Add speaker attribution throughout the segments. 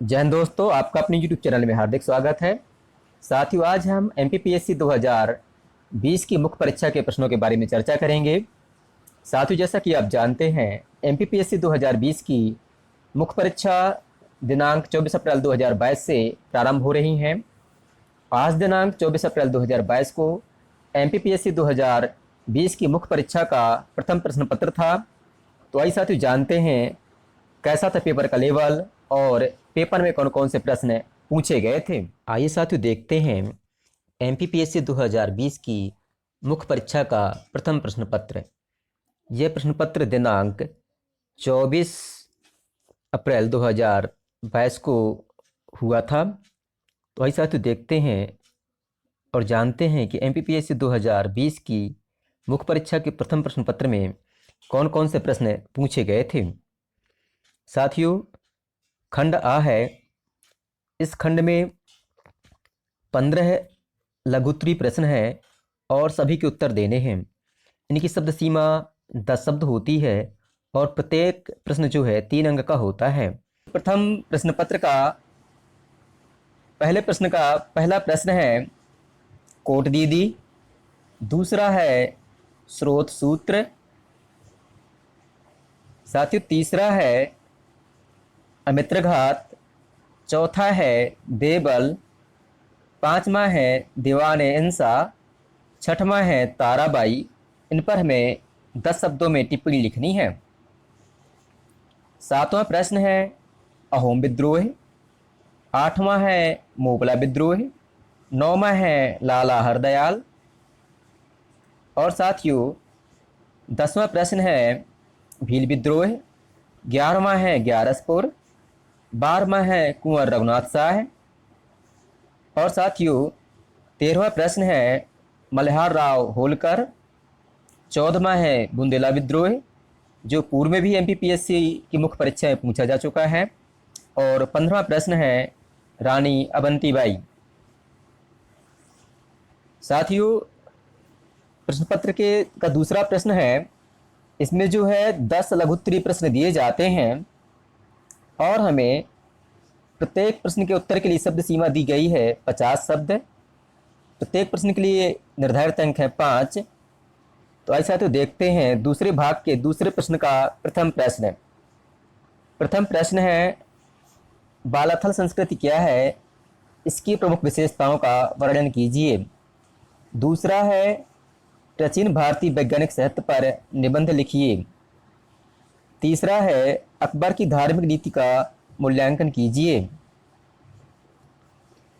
Speaker 1: जय हिंद दोस्तों, आपका अपने YouTube चैनल में हार्दिक स्वागत है। साथियों, आज हम MPPSC 2020 की मुख्य परीक्षा के प्रश्नों के बारे में चर्चा करेंगे। साथियों, जैसा कि आप जानते हैं, MPPSC 2020 की मुख्य परीक्षा दिनांक 24 अप्रैल 2022 से प्रारंभ हो रही हैं। आज दिनांक 24 अप्रैल 2022 को MPPSC 2020 की मुख्य परीक्षा का प्रथम प्रश्न पत्र था। तो आइए साथियों जानते हैं कैसा था पेपर का लेवल और पेपर में कौन कौन से प्रश्न पूछे गए थे। आइए साथियों देखते हैं MPPSC 2020 की मुख्य परीक्षा का प्रथम प्रश्न पत्र। यह प्रश्न पत्र दिनांक 24 अप्रैल 2022 को हुआ था। तो आइए साथियों देखते हैं और जानते हैं कि MPPSC 2020 की मुख्य परीक्षा के प्रथम प्रश्न पत्र में कौन कौन से प्रश्न पूछे गए थे। साथियों, खंड आ है। इस खंड में 15 लघुत्तरीय प्रश्न हैं और सभी के उत्तर देने हैं। इनकी शब्द सीमा 10 शब्द होती है और प्रत्येक प्रश्न जो है 3 अंक का होता है। प्रथम प्रश्न पत्र का पहला प्रश्न है कोट दीदी। दूसरा है स्रोत सूत्र। साथियों, तीसरा है अमित्र घात। चौथा है देबल। पांचवा है दीवाने इंसा। छठवां है ताराबाई। इन पर हमें 10 शब्दों में टिप्पणी लिखनी है। सातवां प्रश्न है अहोम विद्रोह। आठवां है मोगला विद्रोह। नौवां है लाला हरदयाल। और साथियों 10वां प्रश्न है भील विद्रोह। 11वां है ग्यारसपुर। 12वां है कुंवर रघुनाथ शाह। और साथियों 13वां प्रश्न है मल्हार राव होलकर। 14वां है बुंदेला विद्रोह, जो पूर्व में भी MPPSC की मुख्य परीक्षा में पूछा जा चुका है। और 15वां प्रश्न है रानी अवंतीबाई। साथियों, प्रश्न पत्र का दूसरा प्रश्न है, इसमें जो है 10 लघुत्तरीय प्रश्न दिए जाते हैं और हमें प्रत्येक प्रश्न के उत्तर के लिए शब्द सीमा दी गई है 50 शब्द। प्रत्येक प्रश्न के लिए निर्धारित अंक है 5। तो ऐसा साथियों देखते हैं दूसरे भाग के दूसरे प्रश्न का प्रथम प्रश्न। प्रथम प्रश्न है बालाथल संस्कृति क्या है, इसकी प्रमुख विशेषताओं का वर्णन कीजिए। दूसरा है प्राचीन भारतीय वैज्ञानिक साहित्य पर निबंध लिखिए। तीसरा है अकबर की धार्मिक नीति का मूल्यांकन कीजिए।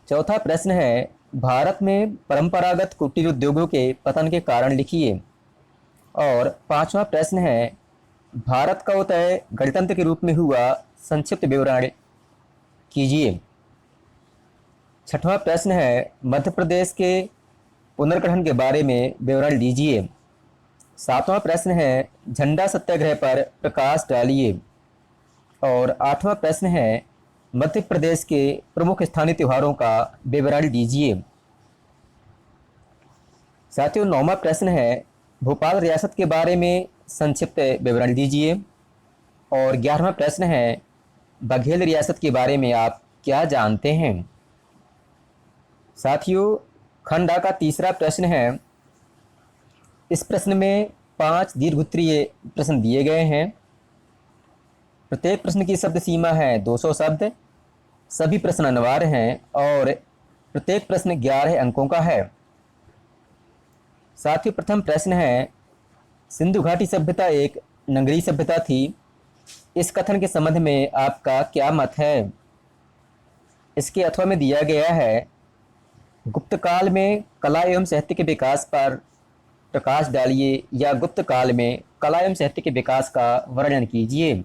Speaker 1: चौथा प्रश्न है भारत में परंपरागत कुटीर उद्योगों के पतन के कारण लिखिए। और पांचवा प्रश्न है भारत का उदय गणतंत्र के रूप में हुआ संक्षिप्त विवरण कीजिए। छठवां प्रश्न है मध्य प्रदेश के पुनर्गठन के बारे में विवरण दीजिए। सातवां प्रश्न है झंडा सत्याग्रह पर प्रकाश डालिए। और आठवां प्रश्न है मध्य प्रदेश के प्रमुख स्थानीय त्योहारों का विवरण दीजिए। साथियों, 9वां प्रश्न है भोपाल रियासत के बारे में संक्षिप्त विवरण दीजिए। और 11वां प्रश्न है बघेल रियासत के बारे में आप क्या जानते हैं। साथियों, खंड आ का तीसरा प्रश्न है। इस प्रश्न में 5 दीर्घोत्तरीय प्रश्न दिए गए हैं। प्रत्येक प्रश्न की शब्द सीमा है 200 शब्द। सभी प्रश्न अनिवार्य हैं और प्रत्येक प्रश्न 11 अंकों का है। साथियों, प्रथम प्रश्न है सिंधु घाटी सभ्यता एक नगरीय सभ्यता थी। इस कथन के संबंध में आपका क्या मत है। इसके अथवा में दिया गया है गुप्त काल में कला एवं साहित्य के विकास पर प्रकाश डालिए या गुप्त काल में कला एवं साहित्य के विकास का वर्णन कीजिए।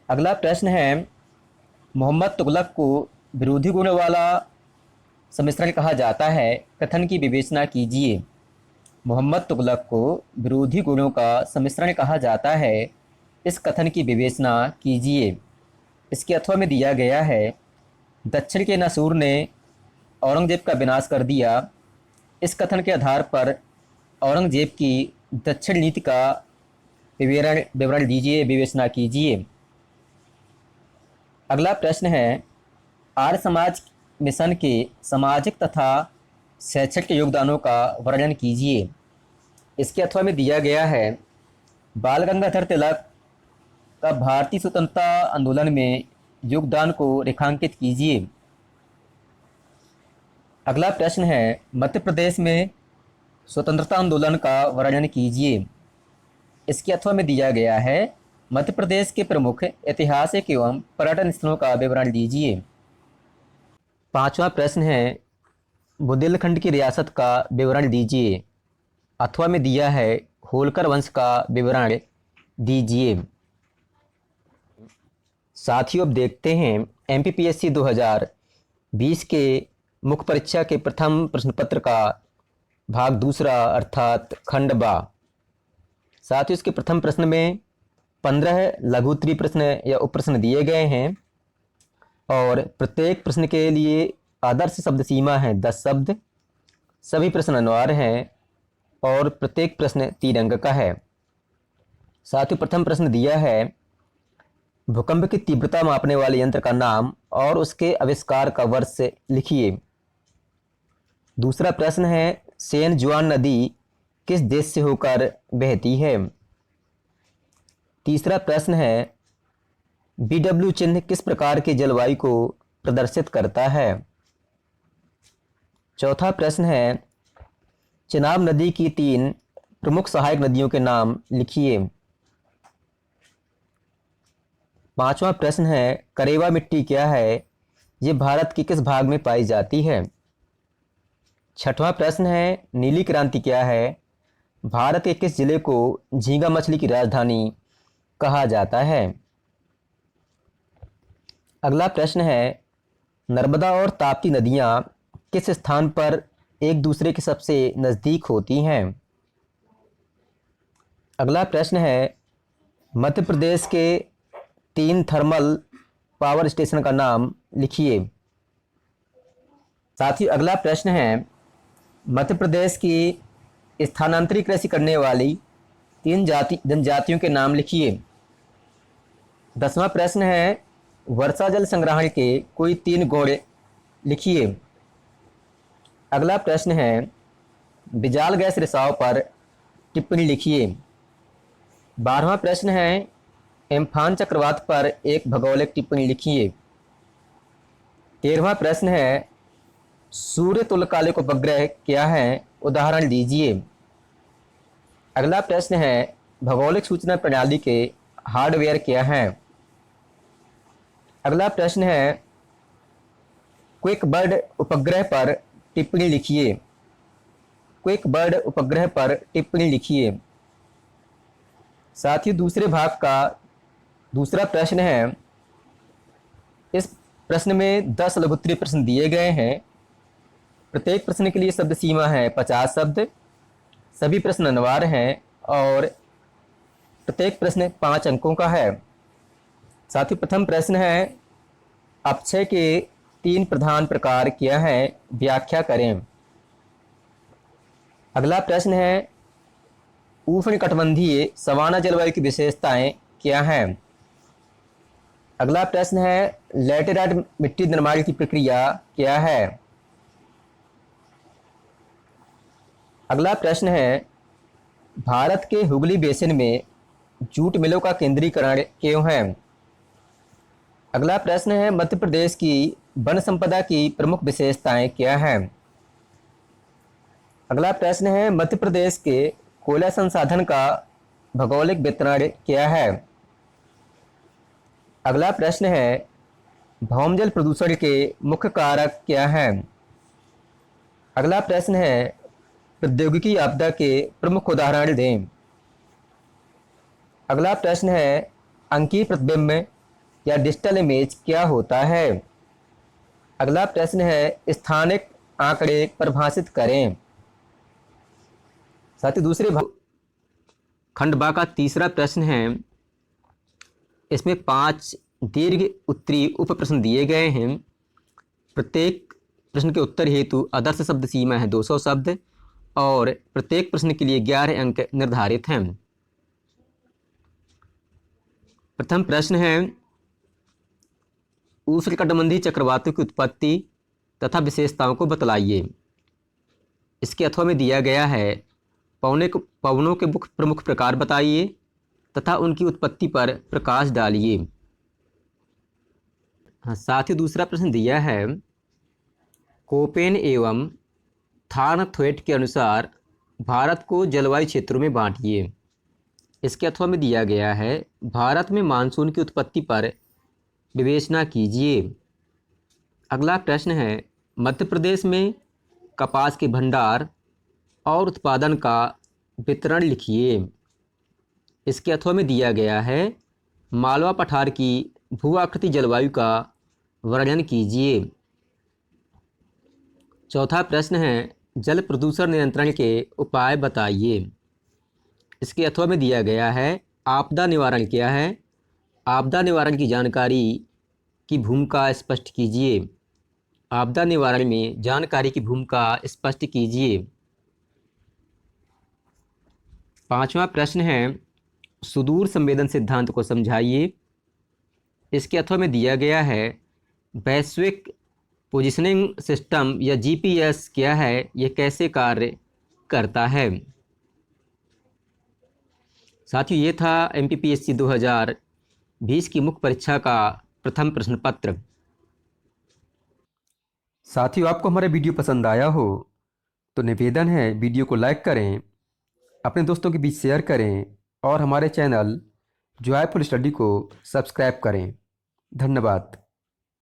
Speaker 1: अगला प्रश्न है मोहम्मद तुगलक को विरोधी गुणों वाला सम्मिश्रण कहा जाता है, कथन की विवेचना कीजिए। मोहम्मद तुगलक को विरोधी गुणों का सम्मिश्रण कहा जाता है, इस कथन की विवेचना कीजिए। इसके अथवा में दिया गया है दक्षिण के नासूर ने औरंगजेब का विनाश कर दिया। इस कथन के आधार पर औरंगजेब की दक्षिण नीति का विवरण दीजिए, विवेचना कीजिए। अगला प्रश्न है, आर्य समाज मिशन के सामाजिक तथा शैक्षणिक योगदानों का वर्णन कीजिए। इसके अथवा में दिया गया है, बाल गंगाधर तिलक का भारतीय स्वतंत्रता आंदोलन में योगदान को रेखांकित कीजिए। अगला प्रश्न है, मध्य प्रदेश में स्वतंत्रता आंदोलन का वर्णन कीजिए। इसके अथवा में दिया गया है, मध्य प्रदेश के प्रमुख ऐतिहासिक एवं पर्यटन स्थलों का विवरण दीजिए। पांचवा प्रश्न है, बुंदेलखंड की रियासत का विवरण दीजिए। अथवा में दिया है, होलकर वंश का विवरण दीजिए। साथियों, अब देखते हैं एमपीपीएससी 2020 के मुख्य परीक्षा के प्रथम प्रश्न पत्र का भाग दूसरा अर्थात खंड बा। साथियों, इसके प्रथम प्रश्न में 15 लघु उत्तरीय प्रश्न या उप प्रश्न दिए गए हैं और प्रत्येक प्रश्न के लिए आदर्श शब्द सीमा है 10 शब्द। सभी प्रश्न अनिवार्य हैं और प्रत्येक प्रश्न 3 अंक का है। साथियों, प्रथम प्रश्न दिया है, भूकंप की तीव्रता मापने वाले यंत्र का नाम और उसके आविष्कार का वर्ष लिखिए। दूसरा प्रश्न है, सेन जुआन नदी किस देश से होकर बहती है। तीसरा प्रश्न है, BW चिन्ह किस प्रकार के जलवायु को प्रदर्शित करता है। चौथा प्रश्न है, चिनाब नदी की 3 प्रमुख सहायक नदियों के नाम लिखिए। पांचवा प्रश्न है, करेवा मिट्टी क्या है, ये भारत के किस भाग में पाई जाती है। छठवां प्रश्न है, नीली क्रांति क्या है, भारत के किस जिले को झींगा मछली की राजधानी कहा जाता है। अगला प्रश्न है, नर्मदा और ताप्ती नदियां किस स्थान पर एक दूसरे के सबसे नज़दीक होती हैं। अगला प्रश्न है, मध्य प्रदेश के 3 थर्मल पावर स्टेशन का नाम लिखिए। साथ ही अगला प्रश्न है, मध्य प्रदेश की स्थानांतरित कृषि करने वाली 3 जनजातियों के नाम लिखिए। 10वां प्रश्न है, वर्षा जल संग्रहण के कोई 3 गुण लिखिए। अगला प्रश्न है, बिजाल गैस रिसाव पर टिप्पणी लिखिए। 12वां प्रश्न है, एम्फान चक्रवात पर एक भौगोलिक टिप्पणी लिखिए। 13वां प्रश्न है, सूर्य तुल्यकालिक उपग्रह क्या है, उदाहरण दीजिए। अगला प्रश्न है, भौगोलिक सूचना प्रणाली के हार्डवेयर क्या है। अगला प्रश्न है, क्विक बर्ड उपग्रह पर टिप्पणी लिखिए। क्विक बर्ड उपग्रह पर टिप्पणी लिखिए। साथ ही दूसरे भाग का दूसरा प्रश्न है, इस प्रश्न में 10 लघु उत्तरीय प्रश्न दिए गए हैं। प्रत्येक प्रश्न के लिए शब्द सीमा है 50 शब्द। सभी प्रश्न अनिवार्य हैं और प्रत्येक प्रश्न 5 अंकों का है। साथ ही प्रथम प्रश्न है, अपक्षय के 3 प्रधान प्रकार क्या है, व्याख्या करें। अगला प्रश्न है, उष्णकटिबंधीय सवाना जलवायु की विशेषताएं क्या हैं। अगला प्रश्न है, लैटेराइट मिट्टी निर्माण की प्रक्रिया क्या है। अगला प्रश्न है, भारत के हुगली बेसिन में जूट मिलों का केंद्रीकरण क्यों है। अगला प्रश्न है, मध्य प्रदेश की वन संपदा की प्रमुख विशेषताएं क्या हैं। अगला प्रश्न है, मध्य प्रदेश के कोयला संसाधन का भौगोलिक वितरण क्या है। अगला प्रश्न है, भौमजल प्रदूषण के मुख्य कारक क्या हैं। अगला प्रश्न है, प्रौद्योगिकी आपदा के प्रमुख उदाहरण दें। अगला प्रश्न है, अंकीय प्रतिबिंब या डिजिटल इमेज क्या होता है। अगला प्रश्न है, स्थानिक आंकड़े परिभाषित करें। साथ ही दूसरे भाग खंड बा का तीसरा प्रश्न है, इसमें 5 दीर्घ उत्तरीय उप प्रश्न दिए गए हैं। प्रत्येक प्रश्न के उत्तर हेतु आदर्श शब्द सीमा है 200 शब्द और प्रत्येक प्रश्न के लिए 11 अंक निर्धारित हैं। प्रथम प्रश्न है, उष्णकटिबंधीय चक्रवातों की उत्पत्ति तथा विशेषताओं को बतलाइए। इसके अथवा में दिया गया है पवनों के प्रमुख प्रकार बताइए तथा उनकी उत्पत्ति पर प्रकाश डालिए। हाँ, साथ ही दूसरा प्रश्न दिया है कोपेन एवं थार्नथवेट के अनुसार भारत को जलवायु क्षेत्रों में बांटिए। इसके अथवा में दिया गया है भारत में मानसून की उत्पत्ति पर विवेचना कीजिए। अगला प्रश्न है मध्य प्रदेश में कपास के भंडार और उत्पादन का वितरण लिखिए। इसके अथवा में दिया गया है मालवा पठार की भू आकृति जलवायु का वर्णन कीजिए। चौथा प्रश्न है जल प्रदूषण नियंत्रण के उपाय बताइए। इसके अथवा में दिया गया है आपदा निवारण क्या है, आपदा निवारण की जानकारी की भूमिका स्पष्ट कीजिए। आपदा निवारण में जानकारी की भूमिका स्पष्ट कीजिए। पांचवा प्रश्न है सुदूर संवेदन सिद्धांत को समझाइए। इसके अथवा में दिया गया है वैश्विक पोजिशनिंग सिस्टम या जीपीएस क्या है, यह कैसे कार्य करता है। साथियों, ये था एमपीपीएससी 2020 की मुख्य परीक्षा का प्रथम प्रश्न पत्र। साथियों, आपको हमारा वीडियो पसंद आया हो तो निवेदन है वीडियो को लाइक करें, अपने दोस्तों के बीच शेयर करें और हमारे चैनल जॉयफुल स्टडी को सब्सक्राइब करें। धन्यवाद।